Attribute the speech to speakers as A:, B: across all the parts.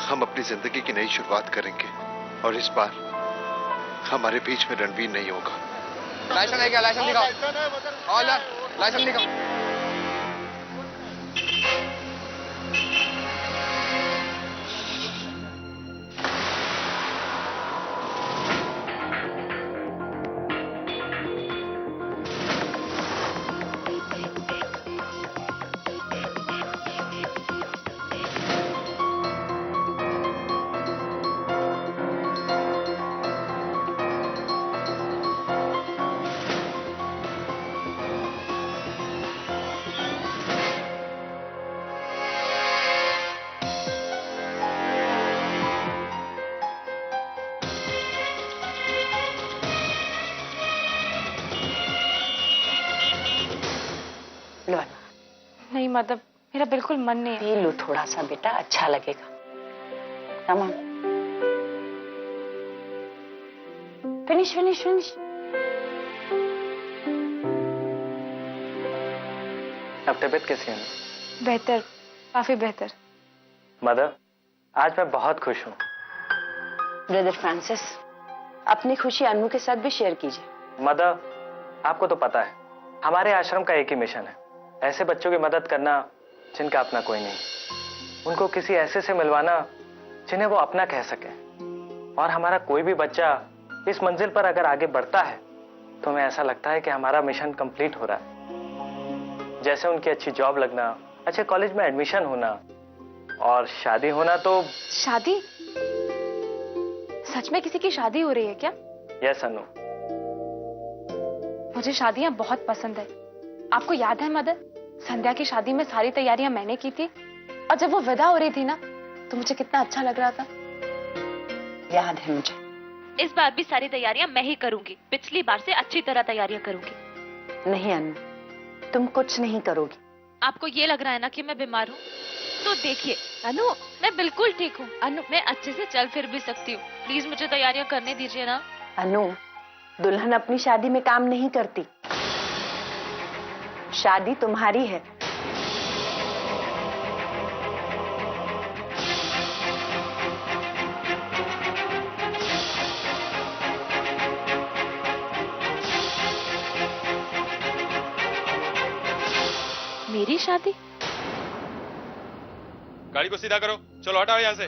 A: हम अपनी जिंदगी की नई शुरुआत करेंगे और इस बार हमारे बीच में रणवीर नहीं होगा।
B: लाइसेंस है क्या? लाइसेंस दिखाओ। और लाइसेंस दिखाओ।
C: नहीं मदर, मेरा बिल्कुल मन नहीं है।
D: पी लो थोड़ा सा बेटा, अच्छा लगेगा। Come on, finish finish finish.
E: अब तबीयत कैसी है?
C: बेहतर, काफी बेहतर।
E: मदर, आज मैं बहुत खुश हूँ।
D: ब्रदर फ्रांसिस, अपनी खुशी अनु के साथ भी शेयर कीजिए।
E: मदर, आपको तो पता है हमारे आश्रम का एक ही मिशन है, ऐसे बच्चों की मदद करना जिनका अपना कोई नहीं, उनको किसी ऐसे से मिलवाना जिन्हें वो अपना कह सके। और हमारा कोई भी बच्चा इस मंजिल पर अगर आगे बढ़ता है तो हमें ऐसा लगता है कि हमारा मिशन कंप्लीट हो रहा है। जैसे उनकी अच्छी जॉब लगना, अच्छे कॉलेज में एडमिशन होना और शादी होना। तो
C: शादी? सच में किसी की शादी हो रही है क्या?
E: यस अनु।
C: मुझे शादियां बहुत पसंद है। आपको याद है मदर, संध्या की शादी में सारी तैयारियां मैंने की थी, और जब वो विदा हो रही थी ना तो मुझे कितना अच्छा लग रहा था।
D: याद है मुझे।
F: इस बार भी सारी तैयारियां मैं ही करूंगी, पिछली बार से अच्छी तरह तैयारियां करूंगी।
D: नहीं अनु, तुम कुछ नहीं करोगी।
F: आपको ये लग रहा है ना कि मैं बीमार हूँ, तो देखिए अनु, मैं बिल्कुल ठीक हूँ। अनु, मैं अच्छे से चल फिर भी सकती हूँ। प्लीज मुझे तैयारियां करने दीजिए ना।
D: अनु, दुल्हन अपनी शादी में काम नहीं करती, शादी तुम्हारी है।
F: मेरी शादी?
B: गाड़ी को सीधा करो, चलो हटाओ यहाँ से।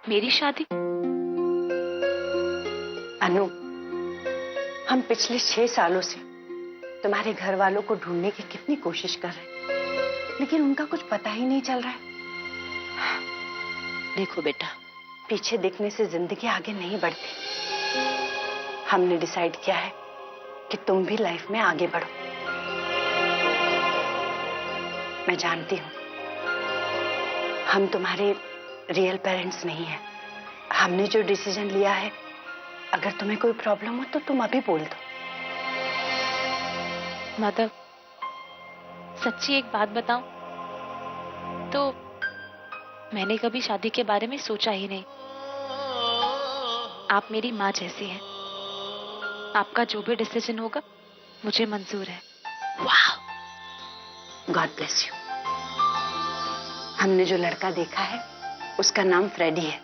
F: मेरी शादी?
D: अनु, हम पिछले 6 सालों से तुम्हारे घर वालों को ढूंढने की कितनी कोशिश कर रहे हैं, लेकिन उनका कुछ पता ही नहीं चल रहा है। देखो बेटा, पीछे देखने से जिंदगी आगे नहीं बढ़ती। हमने डिसाइड किया है कि तुम भी लाइफ में आगे बढ़ो। मैं जानती हूँ हम तुम्हारे रियल पेरेंट्स नहीं हैं। हमने जो डिसीजन लिया है, अगर तुम्हें कोई प्रॉब्लम हो तो तुम अभी बोल दो।
F: मदर, सच्ची एक बात बताऊं तो मैंने कभी शादी के बारे में सोचा ही नहीं। आप मेरी माँ जैसी हैं। आपका जो भी डिसीजन होगा मुझे मंजूर है। वाह!
D: God bless you. हमने जो लड़का देखा है उसका नाम फ्रेडी है,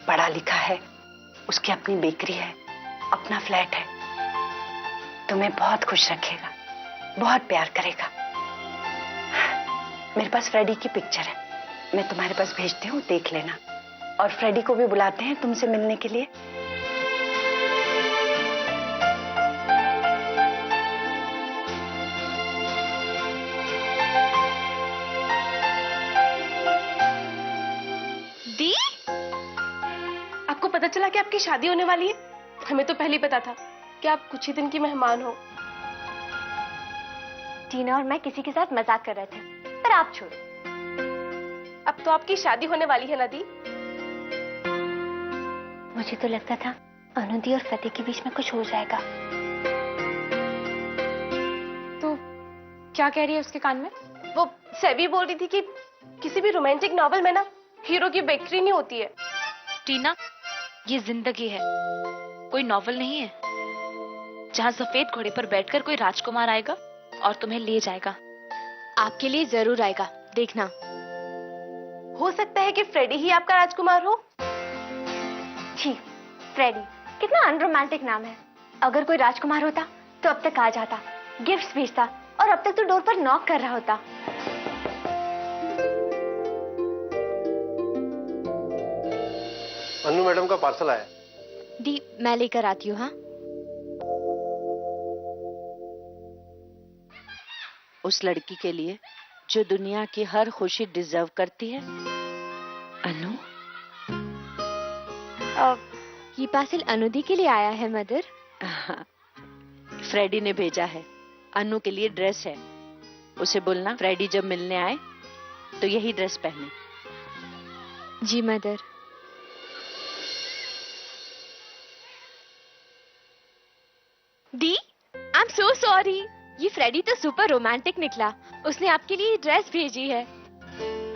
D: पढ़ा लिखा है, उसकी अपनी बेकरी है, अपना फ्लैट है, तुम्हें बहुत खुश रखेगा, बहुत प्यार करेगा। मेरे पास फ्रेडी की पिक्चर है, मैं तुम्हारे पास भेजती हूँ, देख लेना। और फ्रेडी को भी बुलाते हैं तुमसे मिलने के लिए।
C: दी, आपको पता चला कि आपकी शादी होने वाली है? हमें तो पहले ही पता था कि आप कुछ ही दिन की मेहमान हो।
G: टीना और मैं किसी के साथ मजाक कर रहे थे, पर आप छोड़ो।
C: अब तो आपकी शादी होने वाली है ना दी?
G: मुझे तो लगता था अनुदी और फतेह के बीच में कुछ हो जाएगा।
C: क्या कह रही है उसके कान में?
G: वो सेवी बोल रही थी कि किसी भी रोमांटिक नॉवेल में ना हीरो की बेकरी नहीं होती है।
F: टीना, ये जिंदगी है, कोई नॉवल नहीं है जहाँ सफेद घोड़े पर बैठकर कोई राजकुमार आएगा और तुम्हें ले जाएगा।
G: आपके लिए जरूर आएगा, देखना। हो सकता है कि फ्रेडी ही आपका राजकुमार हो। छी, फ्रेडी कितना अनरोमांटिक नाम है। अगर कोई राजकुमार होता तो अब तक आ जाता, गिफ्ट्स भेजता और अब तक तो डोर पर नॉक कर रहा होता।
H: अनु मैडम का पार्सल आया।
G: दी, मैं लेकर आती हूँ। हाँ,
D: उस लड़की के लिए जो दुनिया की हर खुशी डिजर्व करती है। अनु,
G: ये पार्सल अनुदी के लिए आया है मदर।
D: फ्रेडी ने भेजा है। अनु के लिए ड्रेस है। उसे बोलना फ्रेडी जब मिलने आए तो यही ड्रेस पहने।
G: जी मदर। दी, आई एम सो सॉरी। ये फ्रेडी तो सुपर रोमांटिक निकला। उसने आपके लिए ड्रेस भेजी है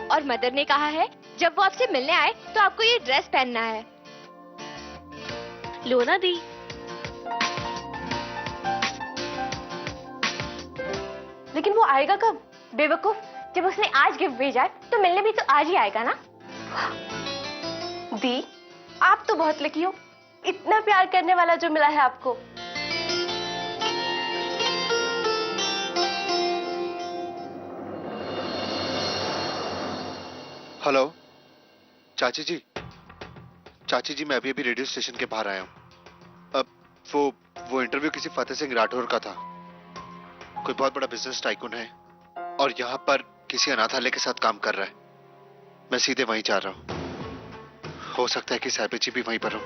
G: और मदर ने कहा है जब वो आपसे मिलने आए तो आपको ये ड्रेस पहनना है।
F: लो ना दी।
G: लेकिन वो आएगा कब? बेवकूफ, जब उसने आज गिफ्ट भेजा है तो मिलने भी तो आज ही आएगा ना। दी, आप तो बहुत लकी हो, इतना प्यार करने वाला जो मिला है आपको।
A: हेलो चाची जी। चाची जी, मैं अभी अभी रेडियो स्टेशन के बाहर आया हूँ। अब वो इंटरव्यू किसी फतेह सिंह राठौर का था। कोई बहुत बड़ा बिजनेस टाइकून है और यहाँ पर किसी अनाथालय के साथ काम कर रहा है। मैं सीधे वहीं जा रहा हूँ। हो सकता है कि साहिबा जी भी वहीं पर हो।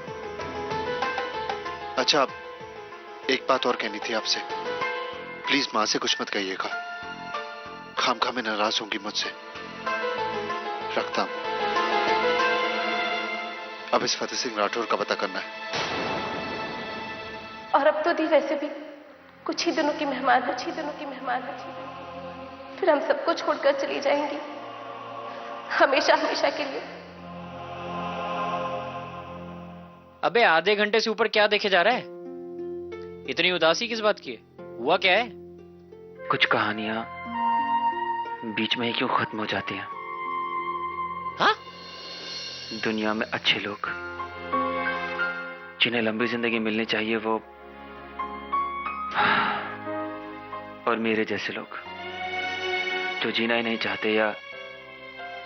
A: अच्छा, एक बात और कहनी थी आपसे। प्लीज माँ से कुछ मत कहिएगा। खामखा में नाराज होंगी मुझसे। रखता हूं। अब इस फतेह सिंह राठौर का पता करना है।
G: और अब तो दी वैसे भी कुछ ही दिनों की मेहमान है, फिर हम सबको छोड़कर चली जाएंगी, हमेशा हमेशा के लिए।
I: अबे आधे घंटे से ऊपर क्या देखे जा रहा है? इतनी उदासी किस बात की है? हुआ क्या है?
E: कुछ कहानियां बीच में ही क्यों खत्म हो जाती हैं?
I: हाँ?
E: दुनिया में अच्छे लोग जिन्हें लंबी जिंदगी मिलनी चाहिए, वो और मेरे जैसे लोग जो जीना ही नहीं चाहते या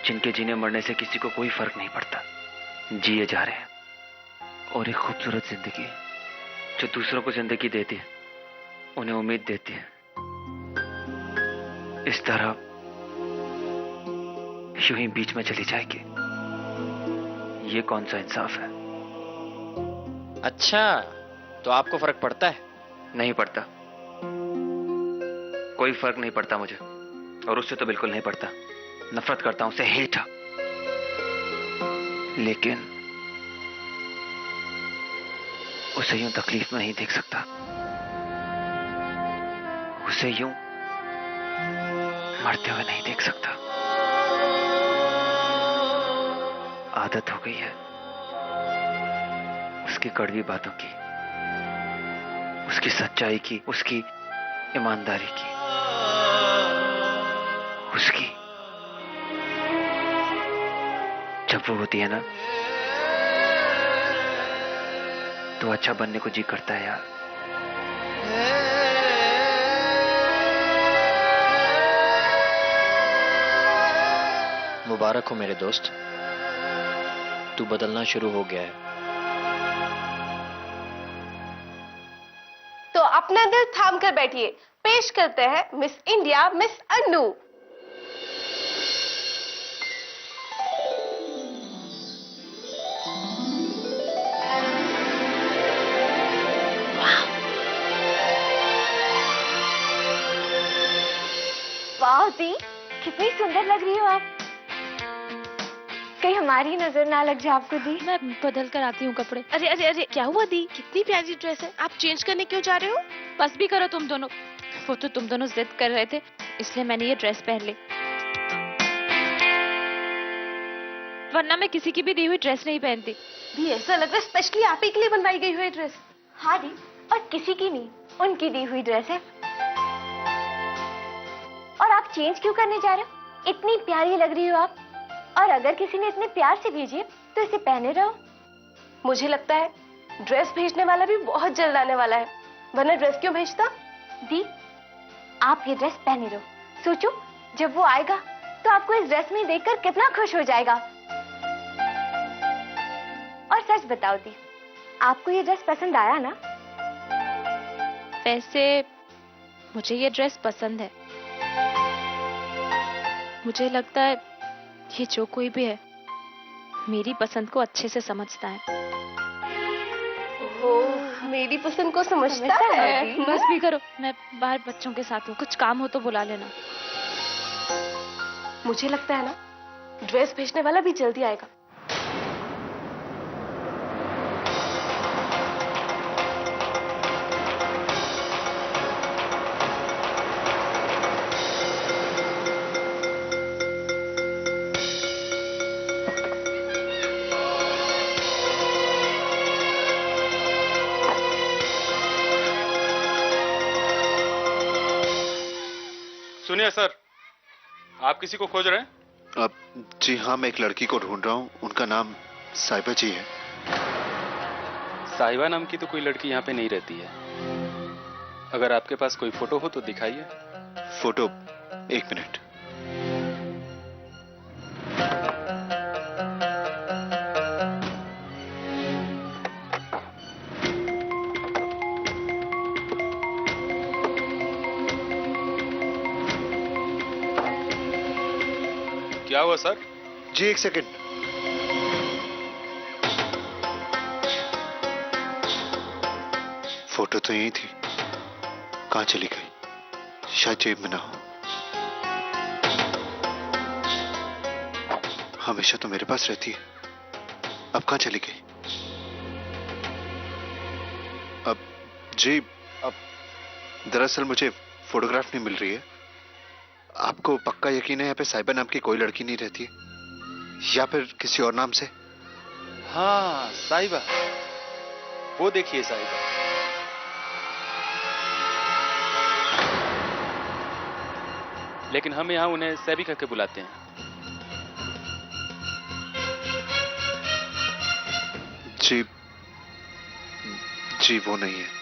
E: जिनके जीने मरने से किसी को कोई फर्क नहीं पड़ता, जिए जा रहे हैं। और एक खूबसूरत जिंदगी जो दूसरों को जिंदगी देती है, उन्हें उम्मीद देती है। इस तरह यूं ही बीच में चली जाएगी। ये कौन सा इंसाफ है?
I: अच्छा, तो आपको फर्क पड़ता है?
E: नहीं पड़ता, कोई फर्क नहीं पड़ता मुझे, और उससे तो बिल्कुल नहीं पड़ता। नफरत करता हूं, उसे हेट। लेकिन उसे यूं तकलीफ में नहीं देख सकता, उसे यूं मरते हुए नहीं देख सकता। आदत हो गई है उसकी कड़वी बातों की, उसकी सच्चाई की, उसकी ईमानदारी की, उसकी जब वो होती है ना, तो अच्छा बनने को जी करता है यार।
I: मुबारक हो मेरे दोस्त, तू बदलना शुरू हो गया है।
G: तो अपना दिल थाम कर बैठिए, पेश करते हैं मिस इंडिया, मिस अनु। वाह दी, कितनी सुंदर लग रही हो आप। कहीं हमारी नजर ना लग जाए आपको दी।
F: मैं बदल कर आती हूँ कपड़े। अरे क्या हुआ दी? कितनी प्यारी ड्रेस है। आप चेंज करने क्यों जा रहे हो? बस भी करो तुम दोनों। वो तो तुम दोनों जिद कर रहे थे, इसलिए मैंने ये ड्रेस पहन ली, वरना मैं किसी की भी दी हुई ड्रेस नहीं पहनती।
G: भी ऐसा लग रहा है स्पेशली आप ही के लिए बनवाई गई हुई ड्रेस। हाँ दी, और किसी की नहीं, उनकी दी हुई ड्रेस है। और आप चेंज क्यों करने जा रहे हो? इतनी प्यारी लग रही हो आप, और अगर किसी ने इतने प्यार से भेजी है तो इसे पहने रहो। मुझे लगता है ड्रेस भेजने वाला भी बहुत जल्द आने वाला है, वरना ड्रेस क्यों भेजता? दी, आप ये ड्रेस पहने रहो। सोचो, जब वो आएगा तो आपको इस ड्रेस में देखकर कितना खुश हो जाएगा। और सच बताओ दी, आपको ये ड्रेस पसंद आया ना?
F: वैसे मुझे ये ड्रेस पसंद है। मुझे लगता है ये जो कोई भी है मेरी पसंद को अच्छे से समझता है।
G: ओह, मेरी पसंद को समझता है।
F: बस भी करो, मैं बाहर बच्चों के साथ हूँ, कुछ काम हो तो बुला लेना।
G: मुझे लगता है ना ड्रेस भेजने वाला भी जल्दी आएगा।
H: सुनिए सर, आप किसी को खोज रहे हैं?
A: अब जी हाँ, मैं एक लड़की को ढूंढ रहा हूँ, उनका नाम साहिबा जी है।
H: साहिबा नाम की तो कोई लड़की यहाँ पे नहीं रहती है। अगर आपके पास कोई फोटो हो तो दिखाइए।
A: फोटो? एक मिनट।
H: क्या हुआ सर?
A: जी एक सेकंड। फोटो तो यही थी, कहां चली गई? शायद जेब में ना हो। हमेशा तो मेरे पास रहती है, अब कहां चली गई? अब जी, अब दरअसल मुझे फोटोग्राफ नहीं मिल रही है। आपको पक्का यकीन है यहाँ पे साहिबा नाम की कोई लड़की नहीं रहती है, या फिर किसी और नाम से?
H: हाँ, साहिबा, वो देखिए साहिबा। लेकिन हम यहाँ उन्हें सैबी करके बुलाते हैं।
A: जी जी, वो नहीं है।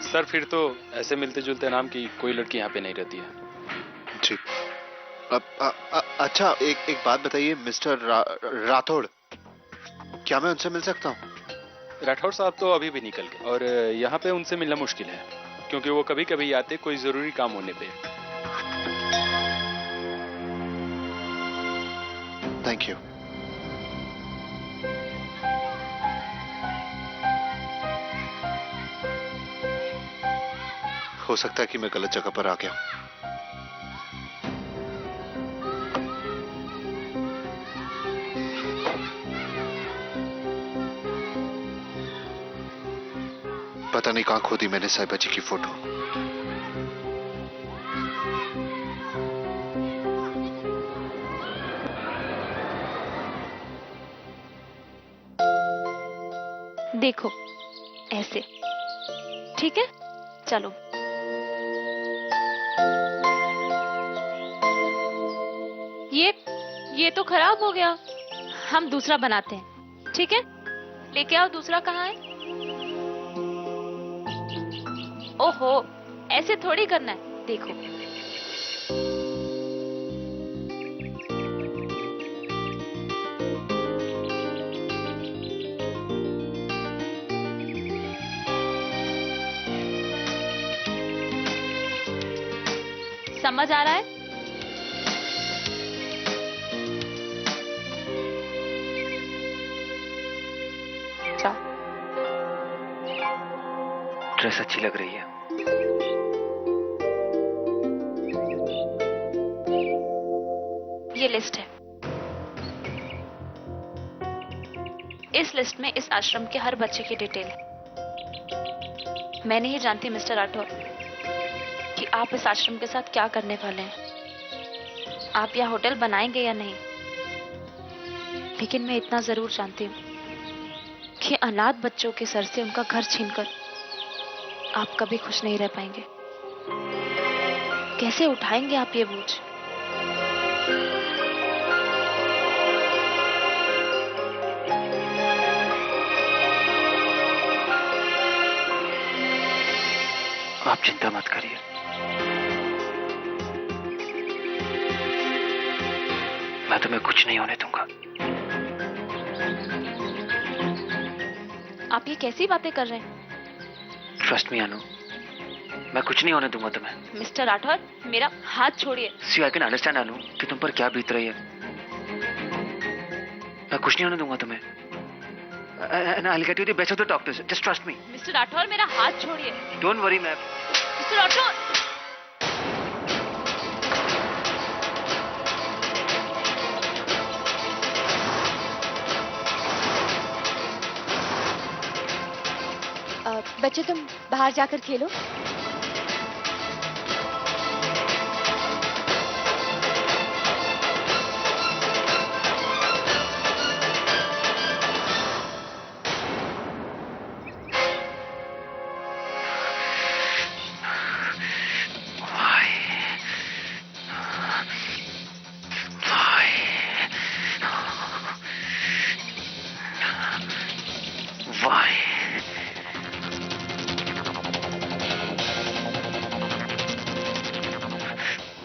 H: सर फिर तो ऐसे मिलते जुलते नाम की कोई लड़की यहाँ पे नहीं रहती है।
A: जी, अच्छा एक बात बताइए मिस्टर राठौड़, क्या मैं उनसे मिल सकता हूँ?
H: राठौड़ साहब तो अभी भी निकल गए और यहाँ पे उनसे मिलना मुश्किल है, क्योंकि वो कभी कभी आते कोई जरूरी काम होने पे।
A: Thank you. हो सकता है कि मैं गलत जगह पर आ गया हूं। पता नहीं कहां खो दी मैंने साहिबा जी की फोटो।
F: देखो ऐसे, ठीक है? चलो। ये तो खराब हो गया, हम दूसरा बनाते हैं, ठीक है? लेके आओ, दूसरा कहाँ है? ओहो, ऐसे थोड़ी करना है, देखो। समझ आ रहा है?
E: ड्रेस अच्छी लग रही है।
F: ये लिस्ट है। इस लिस्ट में इस आश्रम के हर बच्चे की डिटेल है। मैं नहीं जानती मिस्टर राठौर कि आप इस आश्रम के साथ क्या करने वाले हैं। आप यह होटल बनाएंगे या नहीं, लेकिन मैं इतना जरूर जानती हूँ कि अनाथ बच्चों के सर से उनका घर छीनकर आप कभी खुश नहीं रह पाएंगे। कैसे उठाएंगे आप ये बोझ?
E: आप चिंता मत करिए, मैं तुम्हें कुछ नहीं होने दूंगा।
F: आप ये कैसी बातें कर रहे हैं?
E: ट्रस्ट मी अनु, मैं कुछ नहीं होने दूंगा तुम्हें।
F: मिस्टर राठौर, मेरा हाथ छोड़िए।
E: सी आई कैन अंडरस्टैंड अनु कि तुम पर क्या बीत रही है। मैं कुछ नहीं होने दूंगा तुम्हें। And I'll get you the best of the doctors. Just trust me.
F: Mister Rathore, मेरा हाथ छोड़िए।
E: Don't worry, मैं।
F: मिस्टर राठौर,
G: बच्चे तुम बाहर जाकर खेलो।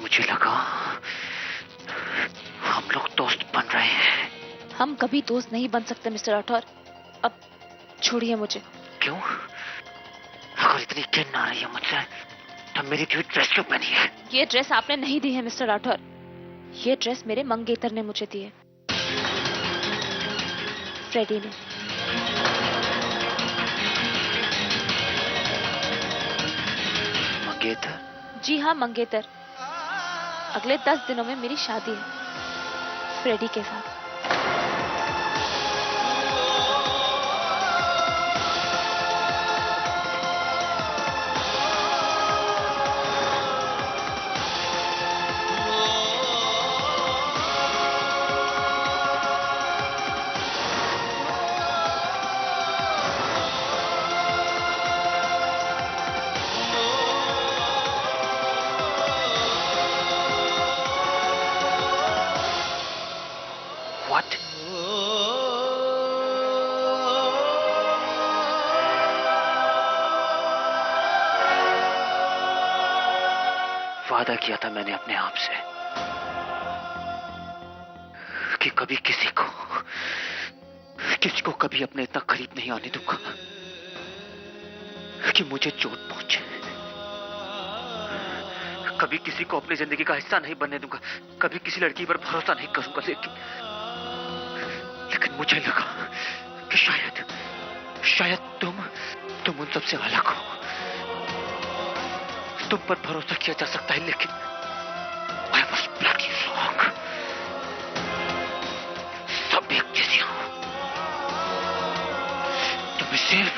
E: मुझे लगा हम लोग दोस्त बन रहे हैं।
F: हम कभी दोस्त नहीं बन सकते मिस्टर राठौर। अब छोड़िए मुझे।
E: क्यों? अगर इतनी घिन आ रही है मुझसे तो मेरी ड्रेस क्यों पहनी है?
F: ये ड्रेस आपने नहीं दी है मिस्टर राठौर, ये ड्रेस मेरे मंगेतर ने मुझे दी है, फ्रेडी ने।
E: मंगेतर?
F: जी हाँ, मंगेतर। अगले 10 दिनों में मेरी शादी है फ्रेडी के साथ।
E: What? वादा किया था मैंने अपने आप से कि कभी किसी को कभी अपने इतना करीब नहीं आने दूंगा कि मुझे चोट पहुंचे। कभी किसी को अपनी जिंदगी का हिस्सा नहीं बनने दूंगा, कभी किसी लड़की पर भरोसा नहीं करूंगा। लेकिन मुझे लगा कि शायद तुम उन सबसे अलग हो। तुम पर भरोसा किया जा सकता है, लेकिन I was bloody wrong। सब एक जैसे हो। तुम्हें सिर्फ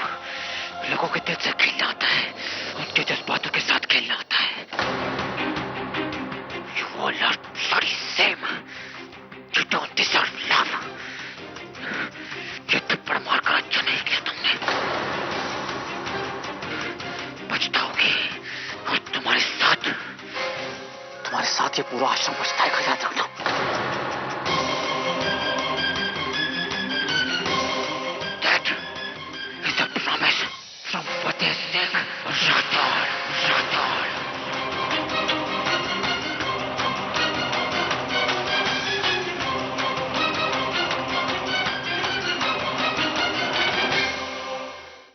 E: लोगों के दिल से खेलना आता है, उनके जज्बातों के साथ खेलना आता है। You all are bloody same। You don't deserve love। ये थप्पड़ मारकर अच्छा नहीं किया तुमने। पछताओगे और तुम्हारे साथ ये पूरा आश्रम पछताएगा, याद रखना।